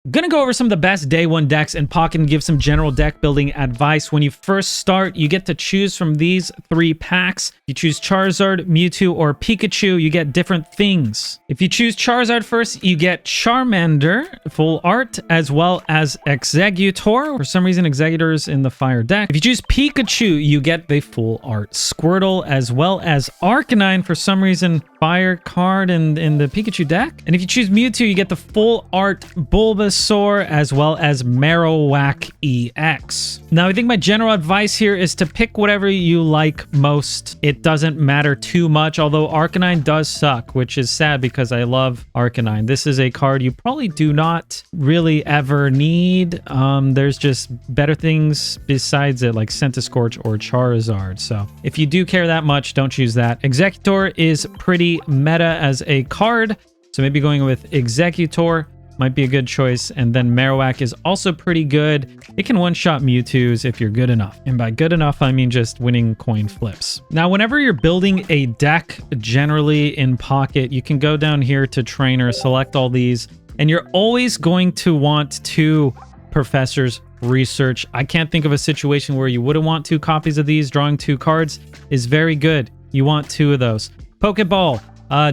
Gonna go over some of the best day one decks in Pocket and give some general deck building advice. When you first start, you get to choose from these 3 packs. You choose Charizard, Mewtwo, or Pikachu, you get different things. If you choose Charizard first, you get Charmander, full art, as well as Exeggutor. For some reason, Exeggutor is in the fire deck. If you choose Pikachu, you get the full art Squirtle, as well as Arcanine. For some reason, fire card in the Pikachu deck. And if you choose Mewtwo, you get the full art Bulbasaur, as well as Marowak EX. Now, I think my general advice here is to pick whatever you like most. It doesn't matter too much, although Arcanine does suck, which is sad because I love Arcanine. This is a card you probably do not really ever need. There's just better things besides it, like Scorch or Charizard. So if you do care that much, don't choose that. Exeggutor is pretty meta as a card, so maybe going with Exeggutor might be a good choice. And then Marowak is also pretty good. It can one-shot Mewtwo's if you're good enough. And by good enough, I mean just winning coin flips. Now, whenever you're building a deck, generally in Pocket, you can go down here to Trainer, select all these, and you're always going to want 2 Professor's Research. I can't think of a situation where you wouldn't want 2 copies of these. Drawing 2 cards is very good. You want 2 of those. Pokeball.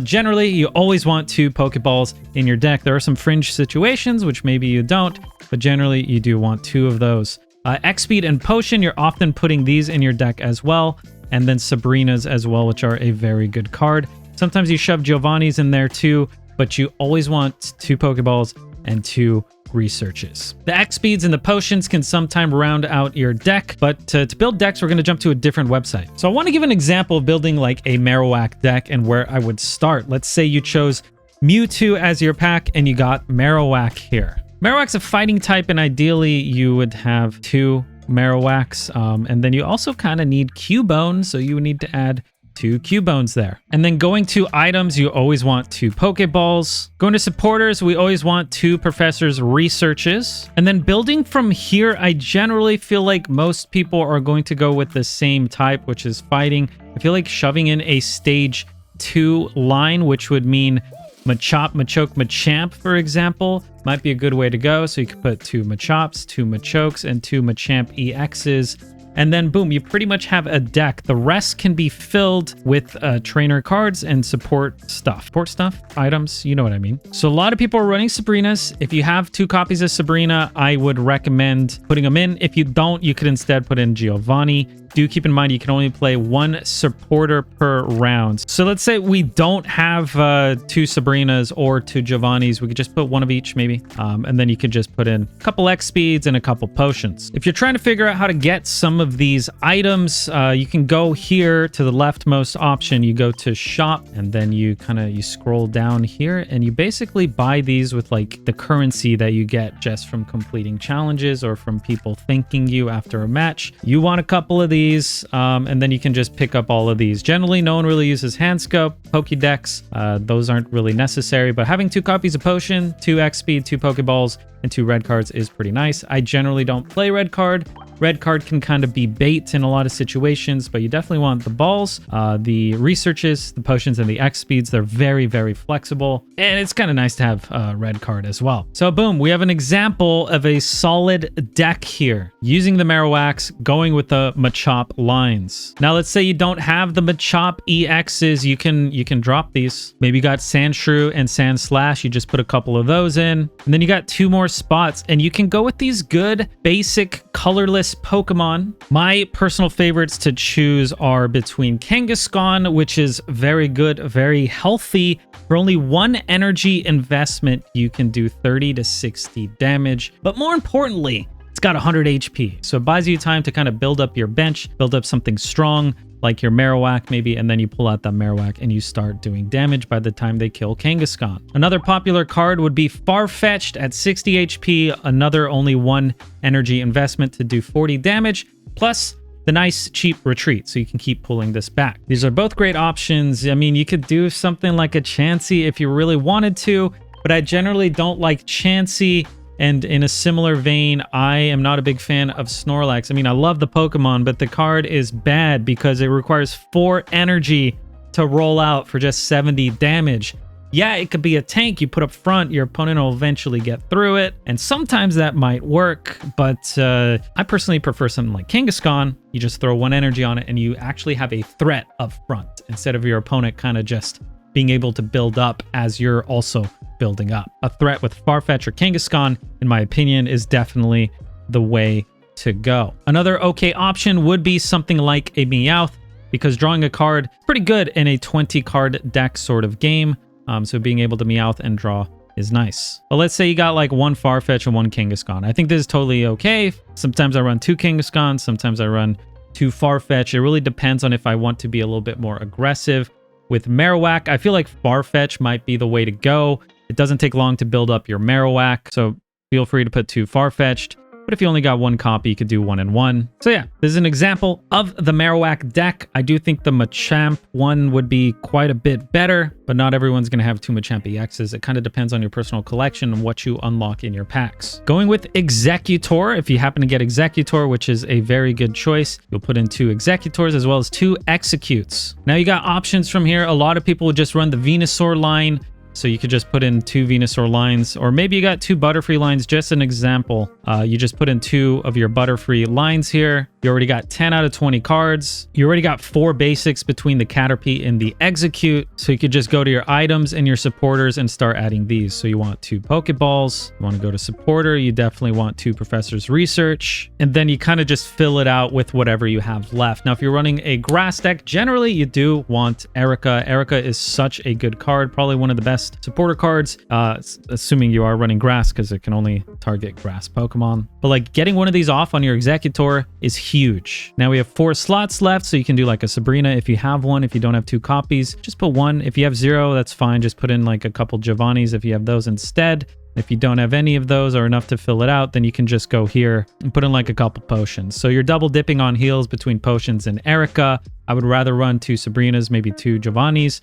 Generally, you always want 2 Pokeballs in your deck. There are some fringe situations, which maybe you don't, but generally you do want 2 of those. X-Speed and Potion, you're often putting these in your deck as well. And then Sabrina's as well, which are a very good card. Sometimes you shove Giovanni's in there too, but you always want 2 Pokeballs and 2 researches. The X-Speeds and the Potions can sometime round out your deck, but to build decks, we're going to jump to a different website. So I want to give an example of building like a Marowak deck and where I would start. Let's say you chose Mewtwo as your pack and you got Marowak here. Marowak's a fighting type, and ideally you would have 2 Marowaks, and then you also kind of need Cubone, so you would need to add 2 Cubones there. And then going to items, you always want 2 Pokeballs. Going to supporters, we always want 2 Professor's Researches. And then building from here, I generally feel like most people are going to go with the same type, which is fighting. I feel like shoving in a stage 2 line, which would mean Machop, Machoke, Machamp, for example, might be a good way to go. So you could put 2 Machops, 2 Machokes, and 2 Machamp EXs. And then boom, you pretty much have a deck. The rest can be filled with trainer cards and support stuff. Support stuff? Items? You know what I mean. So a lot of people are running Sabrina's. If you have 2 copies of Sabrina, I would recommend putting them in. If you don't, you could instead put in Giovanni. Do keep in mind you can only play 1 supporter per round. So let's say we don't have 2 Sabrinas or 2 Giovannis. We could just put 1 of each maybe. And then you could just put in a couple X speeds and a couple potions. If you're trying to figure out how to get some of these items, you can go here to the leftmost option. You go to shop, and then you scroll down here, and you basically buy these with like the currency that you get just from completing challenges or from people thanking you after a match. You want a couple of these. And then you can just pick up all of these. Generally, no one really uses Hand Scope, Pokédex. Those aren't really necessary, but having 2 copies of Potion, 2 X-Speed, 2 Pokeballs, and 2 red cards is pretty nice. I generally don't play red card. Red card can kind of be bait in a lot of situations, but you definitely want the balls, the researches, the potions, and the X speeds. They're very, very flexible, and it's kind of nice to have a red card as well. So boom, we have an example of a solid deck here using the Marowaks, going with the Machop lines. Now let's say you don't have the Machop EXs, you can drop these. Maybe you got Sandshrew and Sandslash, you just put a couple of those in, and then you got 2 more spots, and you can go with these good basic colorless Pokemon. My personal favorites to choose are between Kangaskhan, which is very good, very healthy. For only 1 energy investment, you can do 30 to 60 damage. But more importantly, it's got 100 HP. So it buys you time to kind of build up your bench, build up something strong, like your Marowak maybe, and then you pull out that Marowak and you start doing damage by the time they kill Kangaskhan. Another popular card would be Farfetch'd at 60 HP, another only 1 energy investment to do 40 damage, plus the nice cheap retreat, so you can keep pulling this back. These are both great options. I mean, you could do something like a Chansey if you really wanted to, but I generally don't like Chansey. And in a similar vein, I am not a big fan of Snorlax. I mean, I love the Pokemon, but the card is bad because it requires 4 energy to roll out for just 70 damage. Yeah, it could be a tank you put up front. Your opponent will eventually get through it. And sometimes that might work, but I personally prefer something like Kangaskhan. You just throw 1 energy on it and you actually have a threat up front instead of your opponent kind of just being able to build up as you're also building up. A threat with Farfetch or Kangaskhan, in my opinion, is definitely the way to go. Another okay option would be something like a Meowth, because drawing a card is pretty good in a 20-card deck sort of game. So being able to Meowth and draw is nice. But let's say you got like 1 Farfetch and 1 Kangaskhan. I think this is totally okay. Sometimes I run 2 Kangaskhan, sometimes I run 2 Farfetch. It really depends on if I want to be a little bit more aggressive. With Marowak, I feel like Farfetch might be the way to go. It doesn't take long to build up your Marowak, so feel free to put 2 Farfetched. But if you only got 1 copy, you could do 1 and 1. So yeah, this is an example of the Marowak deck. I do think the Machamp one would be quite a bit better, but not everyone's going to have 2 Machamp EXs. It kind of depends on your personal collection and what you unlock in your packs. Going with Exeggutor, if you happen to get Exeggutor, which is a very good choice, you'll put in 2 Exeggutors as well as 2 Exeggcutes. Now you got options from here. A lot of people would just run the Venusaur line. So you could just put in 2 Venusaur lines, or maybe you got 2 Butterfree lines. Just an example. You just put in 2 of your Butterfree lines here. You already got 10 out of 20 cards. You already got 4 basics between the Caterpie and the Exeggcute. So you could just go to your items and your supporters and start adding these. So you want 2 Pokeballs. You want to go to supporter. You definitely want 2 Professor's Research. And then you kind of just fill it out with whatever you have left. Now, if you're running a grass deck, generally you do want Erica. Erica is such a good card. Probably one of the best supporter cards, assuming you are running grass, because it can only target grass Pokemon. But like getting one of these off on your Exeggutor is huge. Now we have 4 slots left, so you can do like a Sabrina if you have one. If you don't have 2 copies, just put 1. If you have 0, that's fine. Just put in like a couple Giovannis if you have those instead. If you don't have any of those or enough to fill it out, then you can just go here and put in like a couple potions. So you're double dipping on heals between potions and Erica. I would rather run 2 Sabrinas, maybe 2 Giovannis.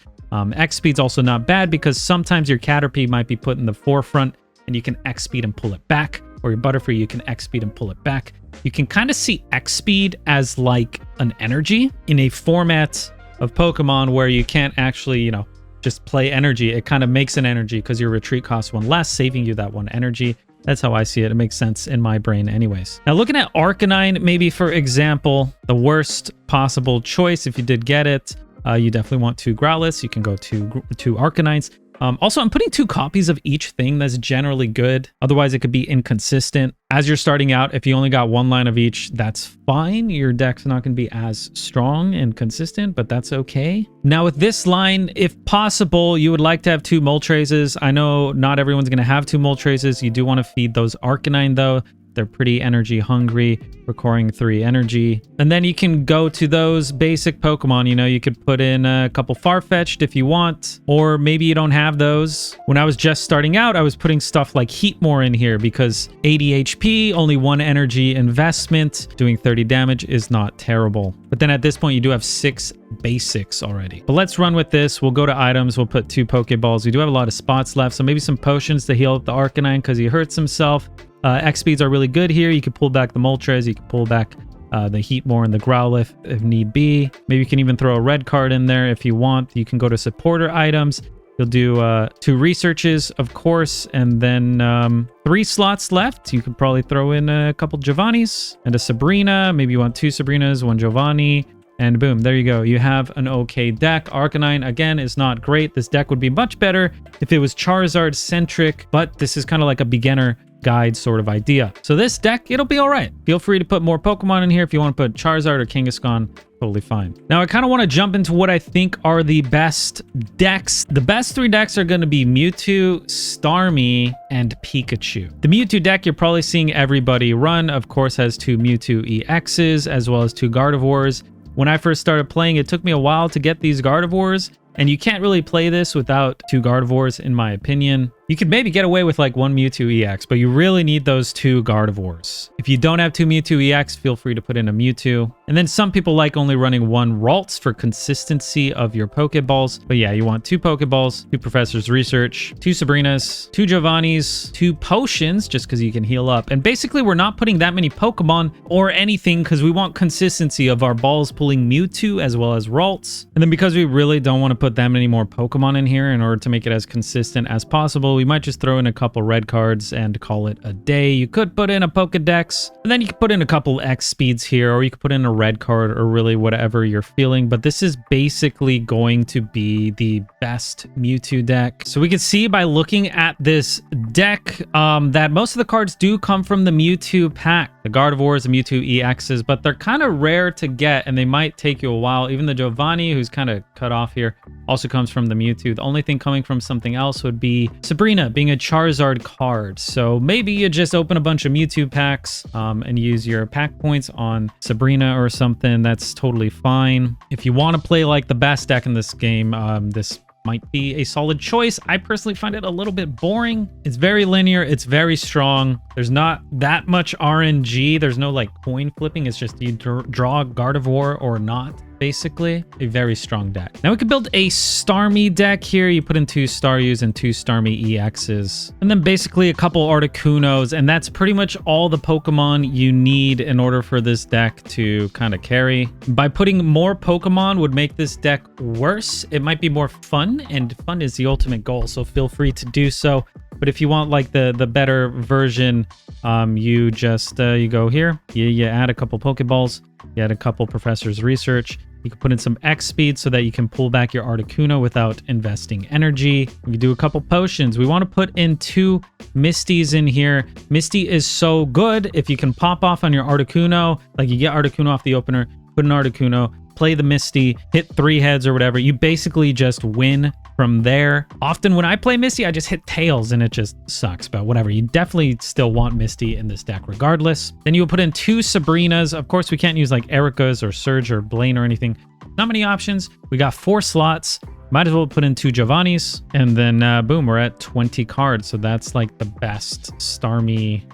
X speed's also not bad because sometimes your Caterpie might be put in the forefront and you can X speed and pull it back, or your Butterfree, you can X speed and pull it back. You can kind of see X speed as like an energy in a format of Pokemon where you can't actually, you know, just play energy. It kind of makes an energy because your retreat costs 1 less, saving you that 1 energy. That's how I see it. It makes sense in my brain anyways. Now looking at Arcanine, maybe for example, the worst possible choice if you did get it. You definitely want 2 Growlithe. You can go to 2 Arcanines. Also, I'm putting 2 copies of each thing. That's generally good. Otherwise, it could be inconsistent. As you're starting out, if you only got 1 line of each, that's fine. Your deck's not going to be as strong and consistent, but that's okay. Now, with this line, if possible, you would like to have 2 Moltres. I know not everyone's going to have 2 Moltres. You do want to feed those Arcanine, though. They're pretty energy hungry, requiring 3 energy. And then you can go to those basic Pokemon. You know, you could put in a couple Farfetch'd if you want, or maybe you don't have those. When I was just starting out, I was putting stuff like Heatmore in here because 80 HP, only 1 energy investment, doing 30 damage is not terrible. But then at this point, you do have 6 basics already. But let's run with this. We'll go to items. We'll put 2 Pokeballs. We do have a lot of spots left, so maybe some potions to heal up the Arcanine because he hurts himself. X speeds are really good here. You can pull back the Moltres. You can pull back the Heatmore and the Growlithe if need be. Maybe you can even throw a red card in there if you want. You can go to supporter items. You'll do 2 researches, of course, and then 3 slots left. You could probably throw in a couple Giovannis and a Sabrina. Maybe you want 2 Sabrinas, 1 Giovanni. And boom, there you go. You have an okay deck. Arcanine, again, is not great. This deck would be much better if it was Charizard-centric, but this is kind of like a beginner guide sort of idea. So this deck, it'll be all right. Feel free to put more Pokemon in here. If you want to put Charizard or Kangaskhan, totally fine. Now, I kind of want to jump into what I think are the best decks. The best 3 decks are going to be Mewtwo, Starmie, and Pikachu. The Mewtwo deck you're probably seeing everybody run, of course, has 2 Mewtwo EXs as well as 2 Gardevoirs. When I first started playing, it took me a while to get these Gardevoirs, and you can't really play this without 2 Gardevoirs, in my opinion. You could maybe get away with like 1 Mewtwo EX, but you really need those 2 Gardevoirs. If you don't have 2 Mewtwo EX, feel free to put in a Mewtwo. And then some people like only running 1 Ralts for consistency of your Pokeballs. But yeah, you want 2 Pokeballs, 2 Professor's Research, 2 Sabrinas, 2 Giovannis, 2 Potions, just because you can heal up. And basically, we're not putting that many Pokemon or anything because we want consistency of our balls pulling Mewtwo as well as Ralts. And then because we really don't want to put that many more Pokemon in here in order to make it as consistent as possible, we might just throw in a couple red cards and call it a day. You could put in a Pokedex, and then you could put in a couple X speeds here, or you could put in a red card, or really whatever you're feeling. But this is basically going to be the best Mewtwo deck. So we can see by looking at this deck that most of the cards do come from the Mewtwo pack. The Gardevoirs, the Mewtwo EXs, but they're kind of rare to get, and they might take you a while. Even the Giovanni, who's kind of cut off here, also comes from the Mewtwo. The only thing coming from something else would be Sabrina being a Charizard card. So maybe you just open a bunch of Mewtwo packs and use your pack points on Sabrina or something. That's totally fine. If you want to play like the best deck in this game, this might be a solid choice. I personally find it a little bit boring. It's very linear. It's very strong. There's not that much RNG. There's no like coin flipping. It's just you draw Gardevoir or not. Basically, a very strong deck. Now we can build a Starmie deck here. You put in 2 Staryus and 2 Starmie EXs. And then basically a couple Articunos. And that's pretty much all the Pokemon you need in order for this deck to kind of carry. By putting more Pokemon would make this deck worse. It might be more fun, and fun is the ultimate goal. So feel free to do so. But if you want like the better version, you just you go here. You add a couple Pokeballs. You add a couple Professor's Research. You can put in some X speed so that you can pull back your Articuno without investing energy. You do a couple potions. We want to put in 2 Misties in here. Misty is so good if you can pop off on your Articuno. Like you get Articuno off the opener, put an Articuno, play the Misty, hit 3 heads or whatever. You basically just win from there. Often when I play Misty, I just hit tails and it just sucks, but whatever. You definitely still want Misty in this deck regardless. Then you'll put in 2 Sabrinas. Of course, we can't use like Erica's or Surge or Blaine or anything. Not many options. We got 4 slots. Might as well put in 2 Giovannis, and then boom, we're at 20 cards. So that's like the best Starmie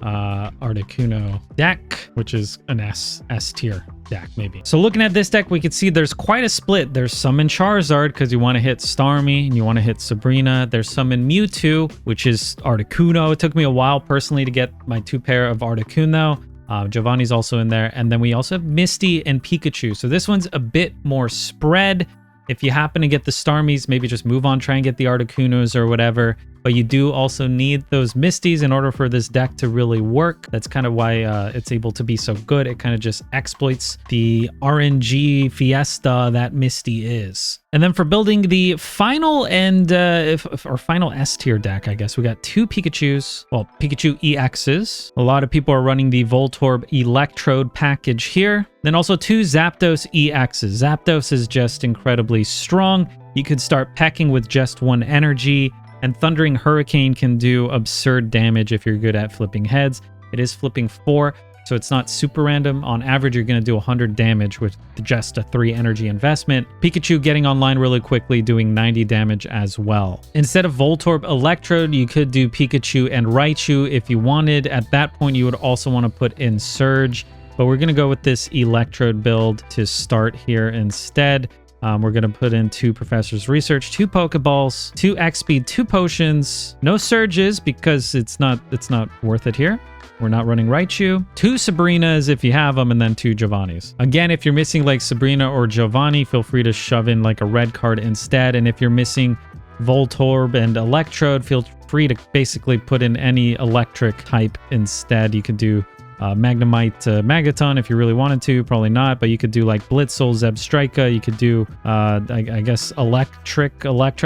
Articuno deck, which is an S tier deck maybe. So looking at this deck, we can see there's quite a split. There's some in Charizard because you want to hit Starmie and you want to hit Sabrina. There's some in Mewtwo, which is Articuno. It took me a while personally to get my 2 pair of Articuno. Giovanni's also in there. And then we also have Misty and Pikachu. So this one's a bit more spread. If you happen to get the Starmies, maybe just move on, try and get the Articunos or whatever. But you do also need those Misties in order for this deck to really work. That's kind of why it's able to be so good. It kind of just exploits the RNG fiesta that Misty is. And then for building the final and final S tier deck, I guess we got 2 Pikachus. Well, Pikachu EXs. A lot of people are running the Voltorb Electrode package here. Then also 2 Zapdos EXs. Zapdos is just incredibly strong. You could start pecking with just 1 energy. And Thundering Hurricane can do absurd damage if you're good at flipping heads. It is flipping 4, so it's not super random. On average, you're going to do 100 damage with just a 3 energy investment. Pikachu getting online really quickly, doing 90 damage as well. Instead of Voltorb Electrode, you could do Pikachu and Raichu if you wanted. At that point, you would also want to put in Surge. But we're going to go with this Electrode build to start here instead. We're going to put in 2 Professor's Research, 2 Pokeballs, 2 X Speed, 2 Potions, no Surges because it's not worth it here. We're not running Raichu. 2 Sabrinas if you have them, and then 2 Giovannis. Again, if you're missing like Sabrina or Giovanni, feel free to shove in like a red card instead. And if you're missing Voltorb and Electrode, feel free to basically put in any electric type instead. You could do Magnemite Magaton if you really wanted to, probably not, but you could do like Blitzel, Zebstrika. You could do I guess Electric.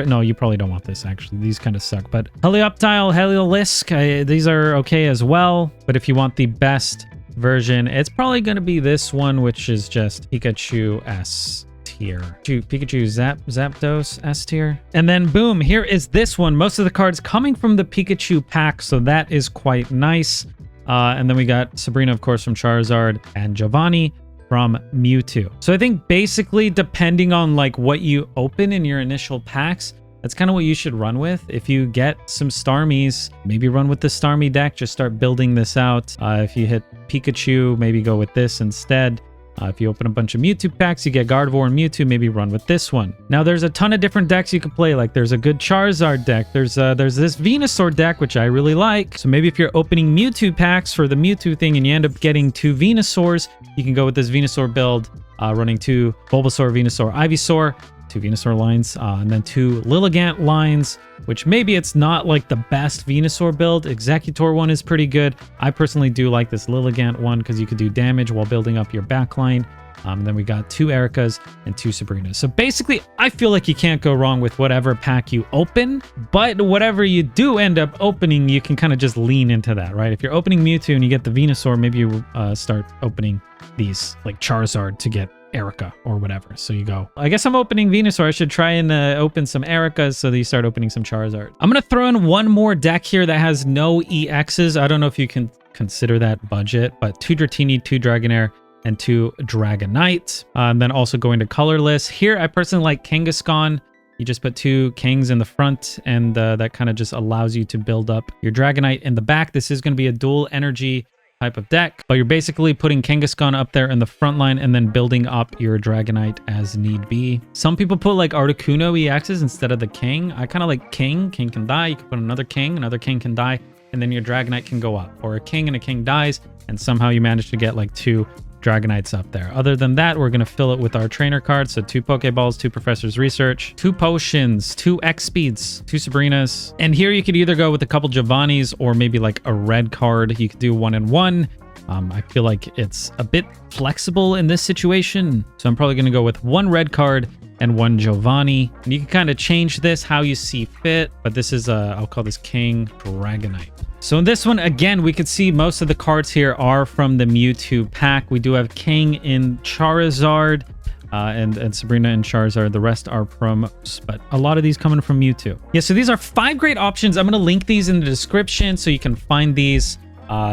No, you probably don't want this actually. These kind of suck, but Helioptile, Heliolisk, these are okay as well. But if you want the best version, it's probably going to be this one, which is just Pikachu S tier. Pikachu Zapdos S tier. And then boom, here is this one. Most of the cards coming from the Pikachu pack, so that is quite nice. And then we got Sabrina, of course, from Charizard, and Giovanni from Mewtwo. So I think basically, depending on like what you open in your initial packs, That's kind of what you should run with. If you get some Starmies, maybe run with the Starmie deck. Just start building this out. If you hit Pikachu, maybe go with this instead. If you open a bunch of Mewtwo packs, you get Gardevoir and Mewtwo, maybe run with this one. Now, there's a ton of different decks you can play. Like, there's a good Charizard deck. There's this Venusaur deck, which I really like. So maybe if you're opening Mewtwo packs for the Mewtwo thing and you end up getting 2 Venusaurs, you can go with this Venusaur build, running 2 Bulbasaur, Venusaur, Ivysaur, 2 Venusaur lines, and then 2 Lilligant lines, which maybe it's not like the best Venusaur build. Exeggutor one is pretty good. I personally do like this Lilligant one because you could do damage while building up your backline. Then we got 2 Ericas and 2 Sabrinas. So basically, I feel like you can't go wrong with whatever pack you open, but whatever you do end up opening, you can kind of just lean into that, right? If you're opening Mewtwo and you get the Venusaur, maybe you start opening these like Charizard to get Erica or whatever. So you go, I guess I'm opening Venusaur. I should try and open some Ericas so that you start opening some Charizard. I'm going to throw in one more deck here that has no EXs. I don't know if you can consider that budget, but 2 Dratini, 2 Dragonair, and 2 Dragonite. And then also going to colorless. Here, I personally like Kangaskhan. You just put 2 Kings in the front, and that kind of just allows you to build up your Dragonite in the back. This is going to be a dual energy type of deck, but you're basically putting Kangaskhan up there in the front line and then building up your Dragonite as need be. Some people put like Articuno EXs instead of the King. I kind of like King. King can die. You can put another King can die, and then your Dragonite can go up. Or a King and a King dies, and somehow you manage to get like 2 Dragonites up there. Other than that, we're going to fill it with our trainer cards. So 2 Pokeballs, 2 Professor's Research, 2 Potions, 2 X-Speeds, 2 Sabrinas. And here you could either go with a couple Giovannis or maybe like a red card. You could do 1 and 1. I feel like it's a bit flexible in this situation. So I'm probably going to go with 1 red card and 1 Giovanni. And you can kind of change this how you see fit. But this is, I'll call this King Dragonite. So in this one, again, we could see most of the cards here are from the Mewtwo pack. We do have King in Charizard and Sabrina and Charizard. The rest are from, but a lot of these coming from Mewtwo. Yeah, so these are 5 great options. I'm going to link these in the description so you can find these.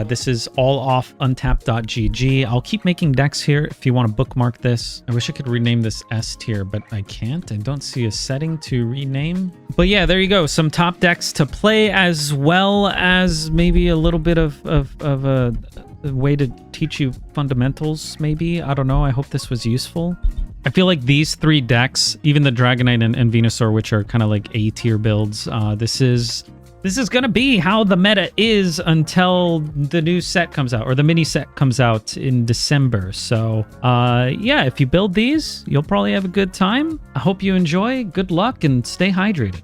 This is all off untapped.gg. I'll keep making decks here if you want to bookmark this. I wish I could rename this S tier, but I can't. I don't see a setting to rename. But yeah, there you go. Some top decks to play, as well as maybe a little bit of a way to teach you fundamentals, maybe. I don't know. I hope this was useful. I feel like these 3 decks, even the Dragonite and Venusaur, which are kind of like A tier builds, this is going to be how the meta is until the new set comes out, or the mini set comes out in December. So, yeah, if you build these, you'll probably have a good time. I hope you enjoy. Good luck and stay hydrated.